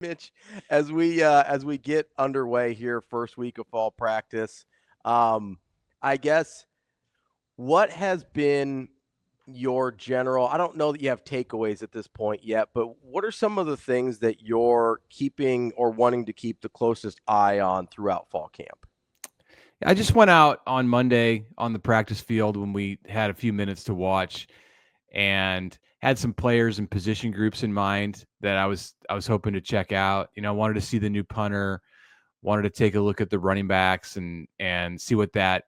Mitch, as we get underway here, first week of fall practice, um, I guess what has been your general? I don't know that you have takeaways at this point yet, but what are some of the things that you're keeping or wanting to keep the closest eye on throughout fall camp? I just went out on Monday on the practice field when we had a few minutes to watch and had some players and position groups in mind that I was hoping to check out. I wanted to see the new punter, wanted to take a look at the running backs and see what that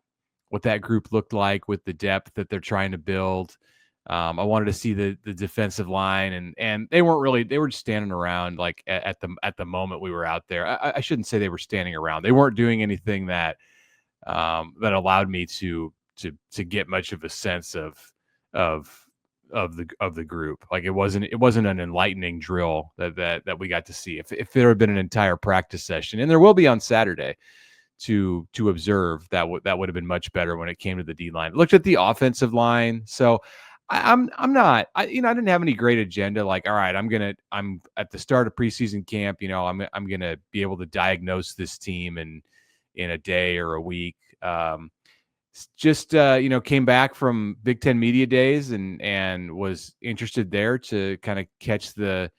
group looked like with the depth that they're trying to build. I wanted to see the defensive line and they were just standing around like at the moment we were out there. I shouldn't say they were standing around. They weren't doing anything that allowed me to get much of a sense of of the group. Like it wasn't an enlightening drill that we got to see. If there had been an entire practice session, and there will be on Saturday to observe, that would have been much better when it came to the D line. Looked at the offensive line, so I'm not I didn't have any great agenda. Like, all right, I'm at the start of preseason camp. I'm gonna be able to diagnose this team in a day or a week. Just came back from Big Ten media days and was interested there to kind of catch the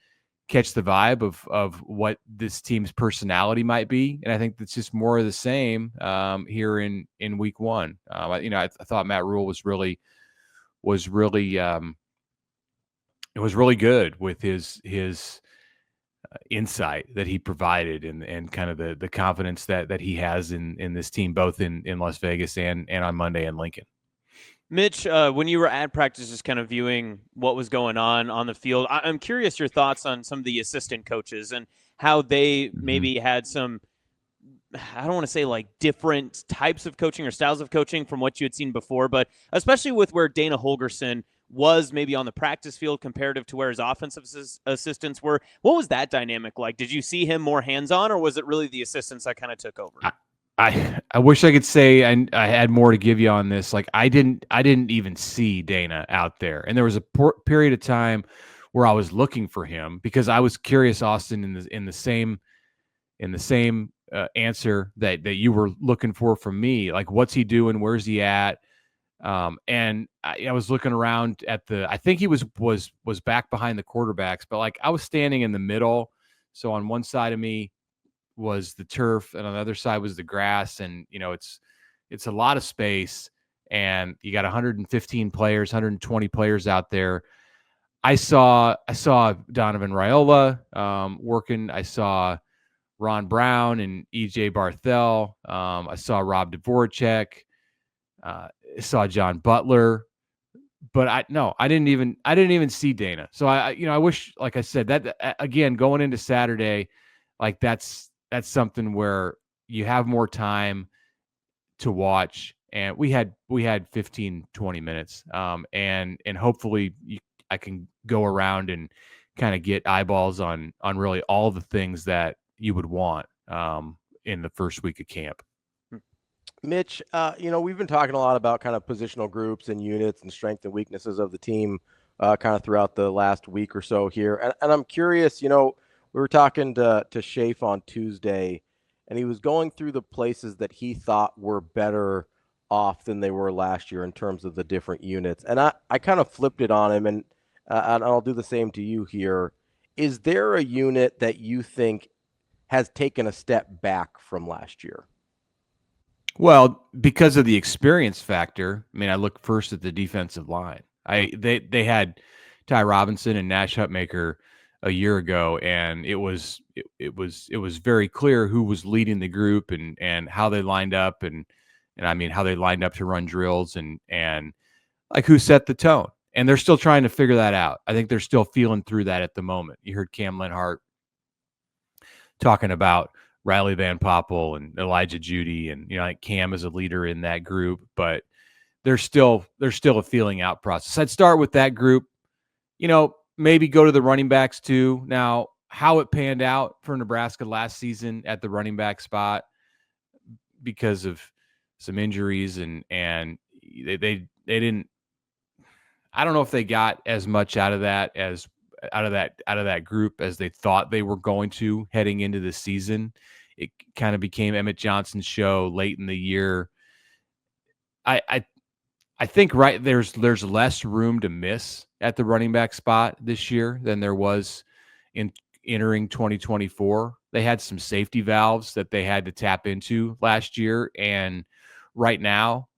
vibe of what this team's personality might be, and I think that's just more of the same here in week one. I thought Matt Rhule was really it was really good with his insight that he provided and kind of the confidence that he has in this team, both in Las Vegas and on Monday in Lincoln. Mitch, when you were at practice, just kind of viewing what was going on the field, I'm curious your thoughts on some of the assistant coaches and how they Mm-hmm. maybe had some, I don't want to say like different types of coaching or styles of coaching from what you had seen before, but especially with where Dana Holgorsen was maybe on the practice field comparative to where his offensive assistants were. What was that dynamic like? Did you see him more hands-on, or was it really the assistants that kind of took over? I wish I could say I had more to give you on this. Like I didn't even see Dana out there, and there was a period of time where I was looking for him because I was curious, Austin, in the same answer that you were looking for from me. Like, what's he doing? Where's he at? And I was looking around at I think he was back behind the quarterbacks, but like I was standing in the middle. So on one side of me was the turf, and on the other side was the grass, and it's a lot of space, and you got 115 players, 120 players out there. I saw Donovan Raiola working. I saw Ron Brown and EJ Barthel. I saw Rob Dvorak. I saw John Butler, but I didn't even see Dana. So I wish, like I said, that again going into Saturday, like that's something where you have more time to watch, and we had 15, 20 minutes, and hopefully I can go around and kind of get eyeballs on really all the things that you would want in the first week of camp. Mitch, we've been talking a lot about kind of positional groups and units and strength and weaknesses of the team kind of throughout the last week or so here. And I'm curious, we were talking to Shafe on Tuesday, and he was going through the places that he thought were better off than they were last year in terms of the different units. And I kind of flipped it on him, and I'll do the same to you here. Is there a unit that you think has taken a step back from last year? Well, because of the experience factor, I mean, I look first at the defensive line. They had Ty Robinson and Nash Hutmaker a year ago, and it was very clear who was leading the group and how they lined up, and I mean how they lined up to run drills, and like who set the tone. And they're still trying to figure that out. I think they're still feeling through that at the moment. You heard Cam Lenhart talking about Riley Van Poppel and Elijah Judy, and like Cam is a leader in that group, but there's still a feeling out process. I'd start with that group. Maybe go to the running backs too. Now, how it panned out for Nebraska last season at the running back spot because of some injuries and they didn't. I don't know if they got as much out of that out of that group as they thought they were going to heading into the season. It kind of became Emmett Johnson's show late in the year. I think there's less room to miss at the running back spot this year than there was in entering 2024. They had some safety valves that they had to tap into last year, and right now,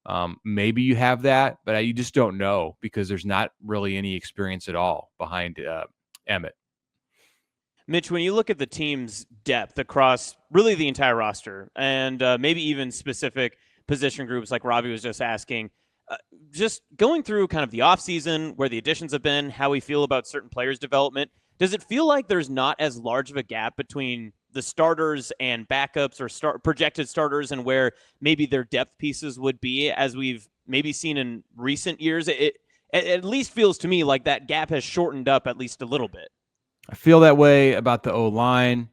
maybe you have that, but you just don't know because there's not really any experience at all behind Emmett. Mitch, when you look at the team's depth across really the entire roster and maybe even specific position groups like Ravi was just asking, just going through kind of the offseason, where the additions have been, how we feel about certain players' development, does it feel like there's not as large of a gap between the starters and backups or projected starters and where maybe their depth pieces would be as we've maybe seen in recent years? It at least feels to me like that gap has shortened up at least a little bit. I feel that way about the O-line,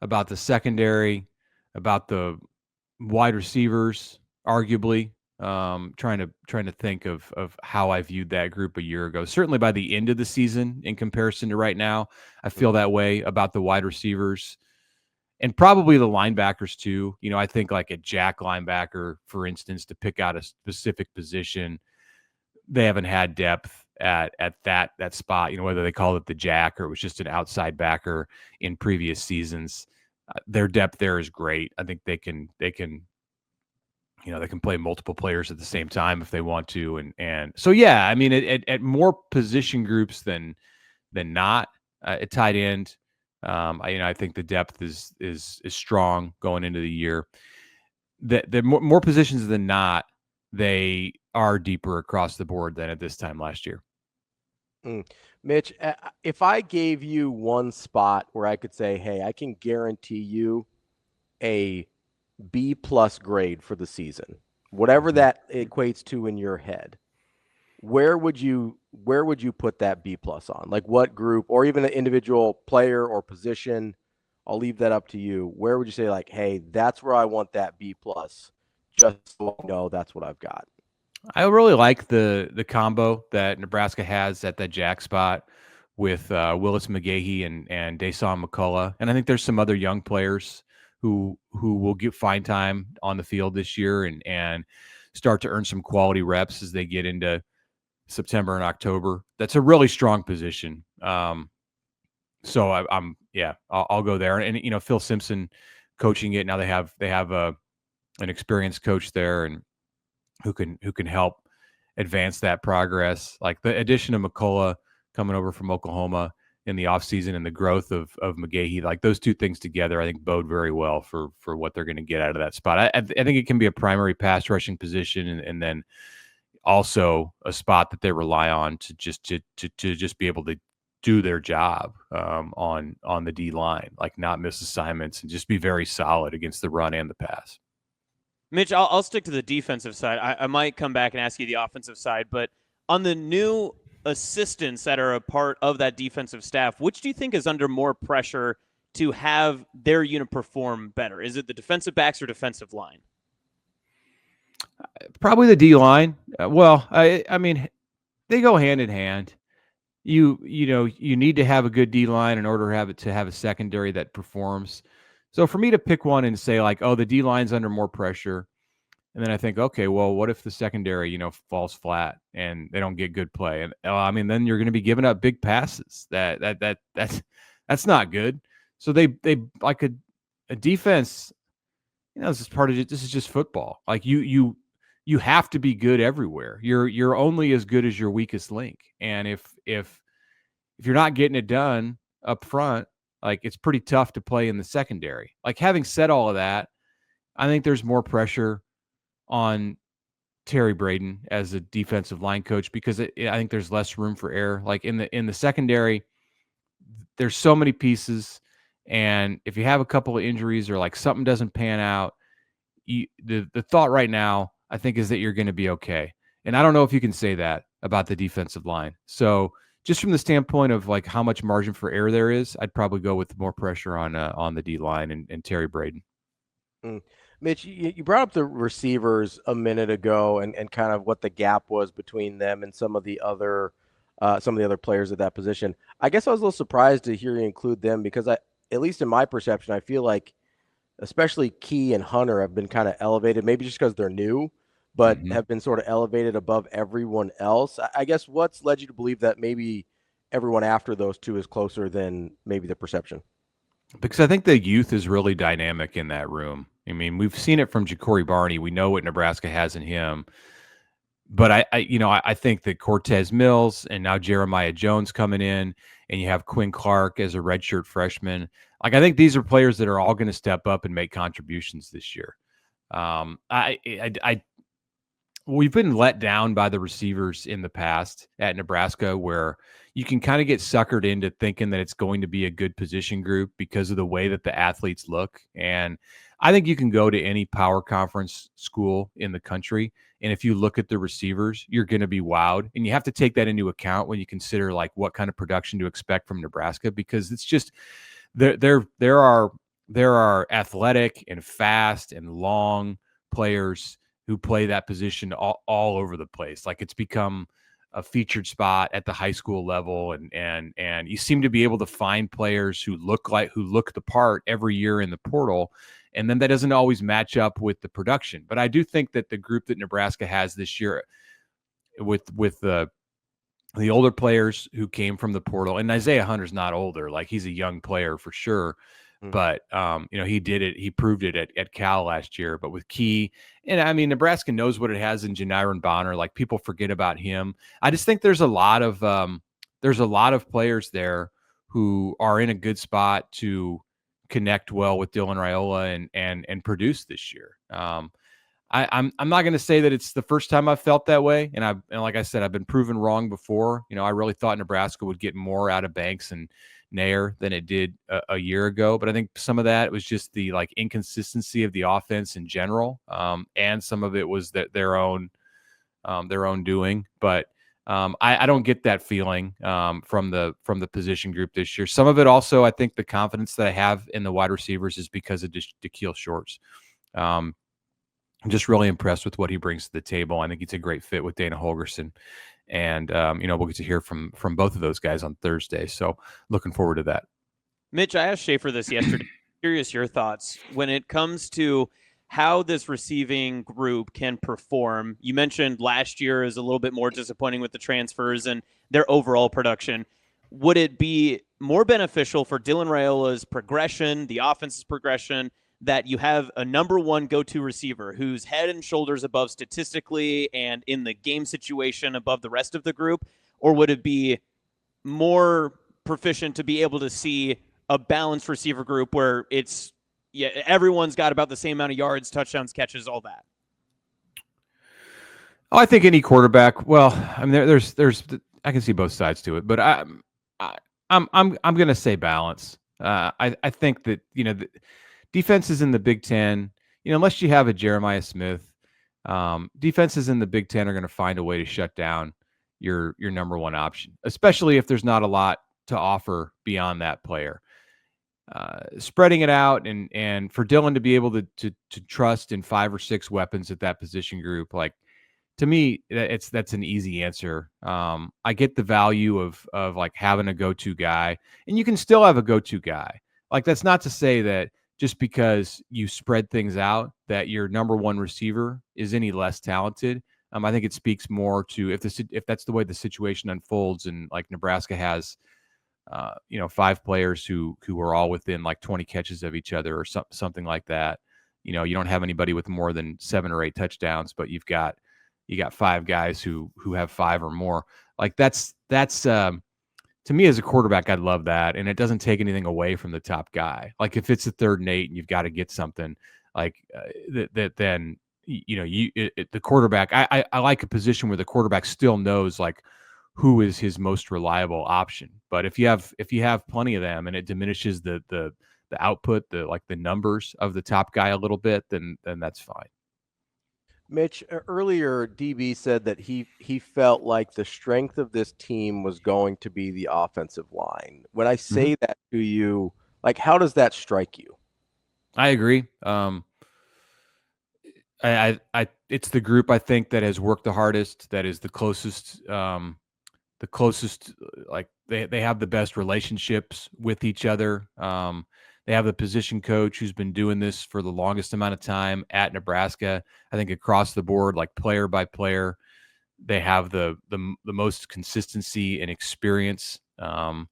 about the secondary, about the wide receivers, arguably. Trying to think of how I viewed that group a year ago. Certainly by the end of the season, in comparison to right now, I feel that way about the wide receivers and probably the linebackers too. You know, I think like a jack linebacker, for instance, to pick out a specific position, they haven't had depth at that spot. You know, whether they called it the jack or it was just an outside backer in previous seasons. Their depth there is great. I think they can play multiple players at the same time if they want to. And so, yeah, I mean, at more position groups than not at tight end, I think the depth is strong going into the year. The more positions than not, they are deeper across the board than at this time last year. Mitch, if I gave you one spot where I could say, hey, I can guarantee you a B+ grade for the season, whatever that equates to in your head, where would you put that B+ on? Like what group, or even an individual player or position? I'll leave that up to you. Where would you say, like, hey, that's where I want that B+, just so I know that's what I've got? I really like the combo that Nebraska has at that jack spot with Willis McGahee and Dasan McCullough, and I think there's some other young players who will get fine time on the field this year and start to earn some quality reps as they get into September and October. That's a really strong position. So I'll go there. And Phil Simpson coaching it now. They have an experienced coach there and who can help advance that progress. Like the addition of McCullough coming over from Oklahoma in the offseason and the growth of McGahee, like those two things together, I think bode very well for what they're going to get out of that spot. I think it can be a primary pass rushing position and then also a spot that they rely on to just be able to do their job on the D line, like not miss assignments and just be very solid against the run and the pass. Mitch, I'll stick to the defensive side. I might come back and ask you the offensive side, but on the new assistants that are a part of that defensive staff, which do you think is under more pressure to have their unit perform better? Is it the defensive backs or defensive line? Probably the D line. I mean, they go hand in hand. You need to have a good D line in order to have a secondary that performs. So for me to pick one and say like, oh, the D line's under more pressure, and then I think, okay, well, what if the secondary, falls flat and they don't get good play? And then you're going to be giving up big passes. That's not good. So they like a defense. This is part of it. This is just football. Like you have to be good everywhere. You're only as good as your weakest link. And if you're not getting it done up front, like it's pretty tough to play in the secondary. Like having said all of that, I think there's more pressure on Terry Braden as a defensive line coach because I think there's less room for error. Like in the secondary, there's so many pieces, and if you have a couple of injuries or like something doesn't pan out, the thought right now I think is that you're going to be okay. And I don't know if you can say that about the defensive line. So just from the standpoint of like how much margin for error there is, I'd probably go with more pressure on the D line and Terry Braden. Mitch, you brought up the receivers a minute ago and kind of what the gap was between them and some of the other some of the other players at that position. I guess I was a little surprised to hear you include them because at least in my perception, I feel like especially Key and Hunter have been kind of elevated, maybe just because they're new, but Mm-hmm. have been sort of elevated above everyone else. I guess what's led you to believe that maybe everyone after those two is closer than maybe the perception? Because I think the youth is really dynamic in that room. I mean, we've seen it from Ja'Cory Barney. We know what Nebraska has in him. But I think that Cortez Mills and now Jeremiah Jones coming in, and you have Quinn Clark as a redshirt freshman. Like, I think these are players that are all going to step up and make contributions this year. We've been let down by the receivers in the past at Nebraska, where you can kind of get suckered into thinking that it's going to be a good position group because of the way that the athletes look. And I think you can go to any power conference school in the country, and if you look at the receivers, you're going to be wowed. And you have to take that into account when you consider like what kind of production to expect from Nebraska, because it's just there are athletic and fast and long players who play that position all over the place. Like, it's become a featured spot at the high school level, and you seem to be able to find players who look the part every year in the portal, and then that doesn't always match up with the production. But I do think that the group that Nebraska has this year with the older players who came from the portal, and Isaiah Hunter's not older, like he's a young player for sure. But he did it. He proved it at Cal last year. But with Key, and I mean, Nebraska knows what it has in Janiron Bonner. Like, people forget about him. I just think there's a lot of players there who are in a good spot to connect well with Dylan Raiola and produce this year. I'm not going to say that it's the first time I've felt that way, and like I said, I've been proven wrong before. I really thought Nebraska would get more out of Banks and Nair than it did a year ago, but I think some of that was just the like inconsistency of the offense in general, and some of it was that their own doing. But I don't get that feeling from the position group this year. Some of it also, I think, the confidence that I have in the wide receivers is because of Da'Keel Shorts. I'm just really impressed with what he brings to the table. I think he's a great fit with Dana Holgorsen. And, we'll get to hear from both of those guys on Thursday. So looking forward to that. Mitch, I asked Schaefer this yesterday. Curious your thoughts when it comes to how this receiving group can perform. You mentioned last year is a little bit more disappointing with the transfers and their overall production. Would it be more beneficial for Dylan Raiola's progression, the offense's progression, that you have a number one go-to receiver who's head and shoulders above statistically and in the game situation above the rest of the group? Or would it be more proficient to be able to see a balanced receiver group where everyone's got about the same amount of yards, touchdowns, catches, all that? Oh, I think any quarterback. Well, I mean, there's I can see both sides to it, but I'm going to say balance. I think that the defenses in the Big Ten, unless you have a Jeremiah Smith, defenses in the Big Ten are going to find a way to shut down your number one option, especially if there's not a lot to offer beyond that player. Spreading it out and for Dylan to be able to trust in 5 or 6 weapons at that position group, like, to me, that's an easy answer. I get the value of like having a go-to guy, and you can still have a go-to guy. Like, that's not to say that just because you spread things out that your number one receiver is any less talented. I think it speaks more to if that's the way the situation unfolds, and like Nebraska has 5 players who are all within like 20 catches of each other or something like that. You don't have anybody with more than 7 or 8 touchdowns, but you got 5 guys who have 5 or more. Like, that's to me as a quarterback, I'd love that, and it doesn't take anything away from the top guy. Like, if it's a 3rd and 8 and you've got to get something like that, then the quarterback. I like a position where the quarterback still knows like who is his most reliable option. But if you have plenty of them and it diminishes the output, the numbers of the top guy a little bit, then that's fine. Mitch, earlier DB said that he felt like the strength of this team was going to be the offensive line. When I say that to you, like, how does that strike you? I agree. It's the group I think that has worked the hardest, that is the closest the closest, like they have the best relationships with each other. They have the position coach who's been doing this for the longest amount of time at Nebraska. I think across the board, like player by player, they have the most consistency and experience. They're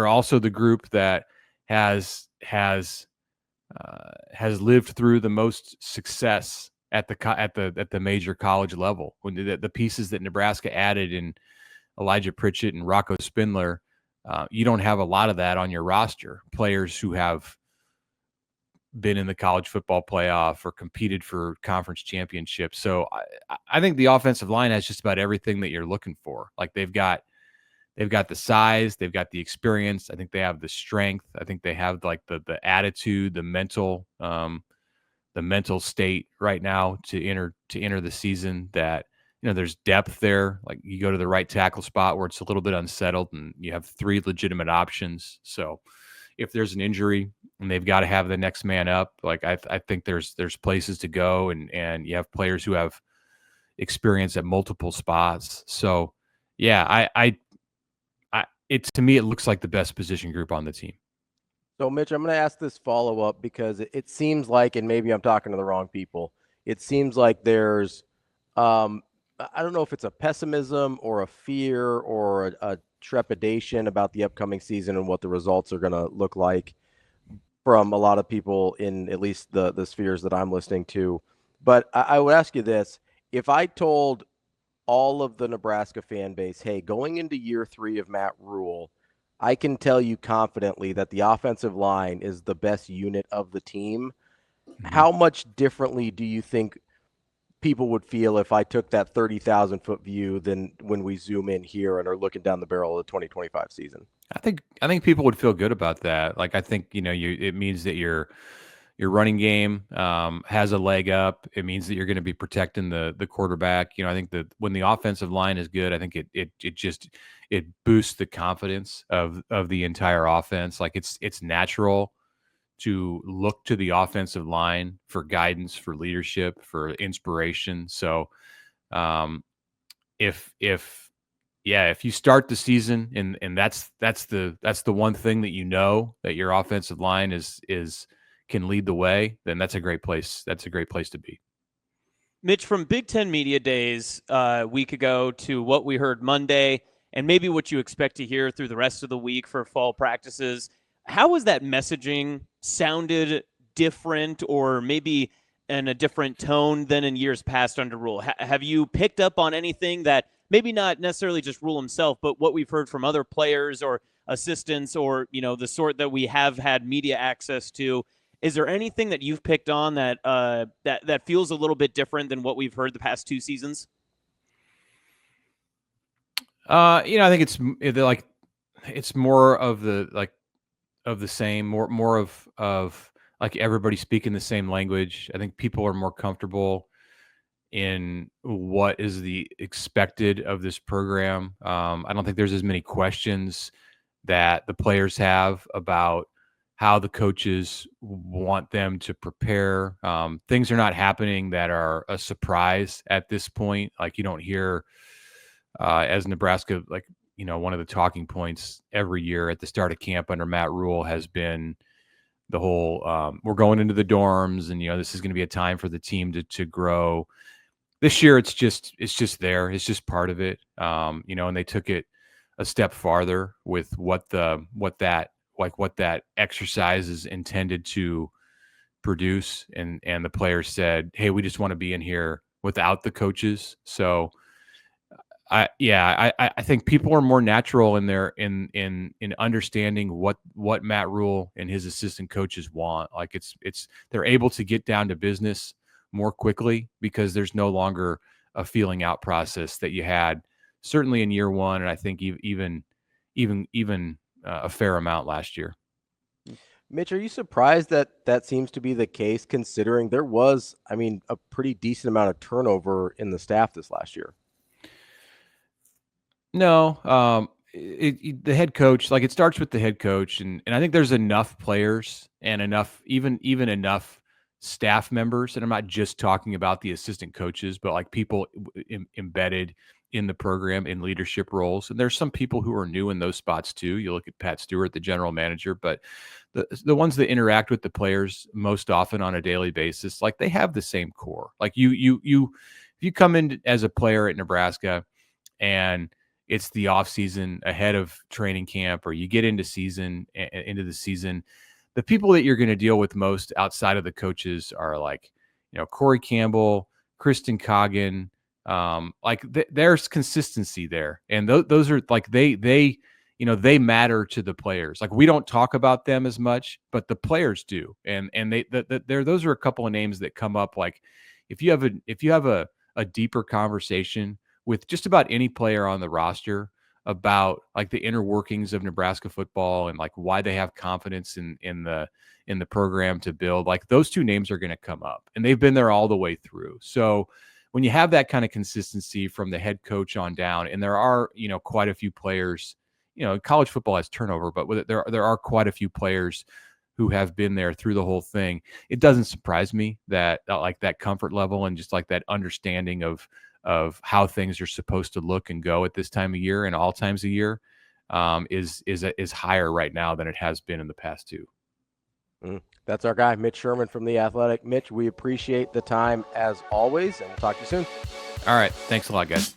also the group that has lived through the most success at the major college level. When the pieces that Nebraska added in Elijah Pritchett and Rocco Spindler, you don't have a lot of that on your roster. Players who have been in the college football playoff or competed for conference championships. So I think the offensive line has just about everything that you're looking for. Like they've got the size, they've got the experience. I think they have the strength. I think they have like the attitude, the mental state right now to enter the season. That there's depth there. Like you go to the right tackle spot where it's a little bit unsettled, and you have 3 legitimate options. So if there's an injury and they've got to have the next man up, like I think there's places to go, and you have players who have experience at multiple spots. So yeah, to me, it looks like the best position group on the team. So, Mitch, I'm going to ask this follow-up because it seems like, and maybe I'm talking to the wrong people, it seems like there's, I don't know if it's a pessimism or a fear or a trepidation about the upcoming season and what the results are going to look like from a lot of people in at least the spheres that I'm listening to. But I would ask you this. If I told all of the Nebraska fan base, hey, going into year 3 of Matt Rhule, I can tell you confidently that the offensive line is the best unit of the team. Mm-hmm. How much differently do you think people would feel if I took that 30,000-foot view than when we zoom in here and are looking down the barrel of the 2025 season? I think people would feel good about that. Like I think it means that your running game has a leg up. It means that you're going to be protecting the quarterback. I think that when the offensive line is good, I think it boosts the confidence of the entire offense. Like it's natural to look to the offensive line for guidance, for leadership, for inspiration. So if you start the season and that's the one thing that that your offensive line can lead the way, then that's a great place. That's a great place to be. Mitch, from Big Ten Media Days a week ago to what we heard Monday, and maybe what you expect to hear through the rest of the week for fall practices, how was that messaging sounded different or maybe in a different tone than in years past under Rhule? Have you picked up on anything that maybe not necessarily just Rhule himself, but what we've heard from other players or assistants or, the sort that we have had media access to? Is there anything that you've picked on that that feels a little bit different than what we've heard the past 2 seasons? I think it's more of the same, more of like everybody speaking the same language. I think people are more comfortable in what is the expected of this program. I don't think there's as many questions that the players have about how the coaches want them to prepare. Things are not happening that are a surprise at this point. Like you don't hear as Nebraska, like, one of the talking points every year at the start of camp under Matt Rhule has been the whole we're going into the dorms and, this is going to be a time for the team to grow. This year, it's just there. It's just part of it. And they took it a step farther with what that exercise is intended to produce. And the players said, hey, we just want to be in here without the coaches. So I think people are more natural in their in understanding what Matt Rhule and his assistant coaches want. Like they're able to get down to business more quickly because there's no longer a feeling out process that you had certainly in year 1. And I think even a fair amount last year. Mitch, are you surprised that seems to be the case considering there was, a pretty decent amount of turnover in the staff this last year? No, the head coach, like it starts with the head coach, and I think there's enough players and enough, even enough staff members, and I'm not just talking about the assistant coaches, but like people embedded in the program in leadership roles. And there's some people who are new in those spots too. You look at Pat Stewart, the general manager, but the ones that interact with the players most often on a daily basis, like they have the same core. Like if you come in as a player at Nebraska and it's the off season ahead of training camp, or you get into the season, the people that you're going to deal with most outside of the coaches are like, Corey Campbell, Kristen Coggan. There's consistency there. And those are like, they matter to the players. Like, we don't talk about them as much, but the players do. And those are a couple of names that come up. Like, if you have a deeper conversation with just about any player on the roster about like the inner workings of Nebraska football and like why they have confidence in the program to build, like those two names are going to come up, and they've been there all the way through. So when you have that kind of consistency from the head coach on down, and there are, quite a few players, college football has turnover, but there are quite a few players who have been there through the whole thing. It doesn't surprise me that like that comfort level and just like that understanding of how things are supposed to look and go at this time of year and all times of year is higher right now than it has been in the past too. That's our guy, Mitch Sherman from The Athletic. Mitch, we appreciate the time as always, and we'll talk to you soon. All right. Thanks a lot, guys.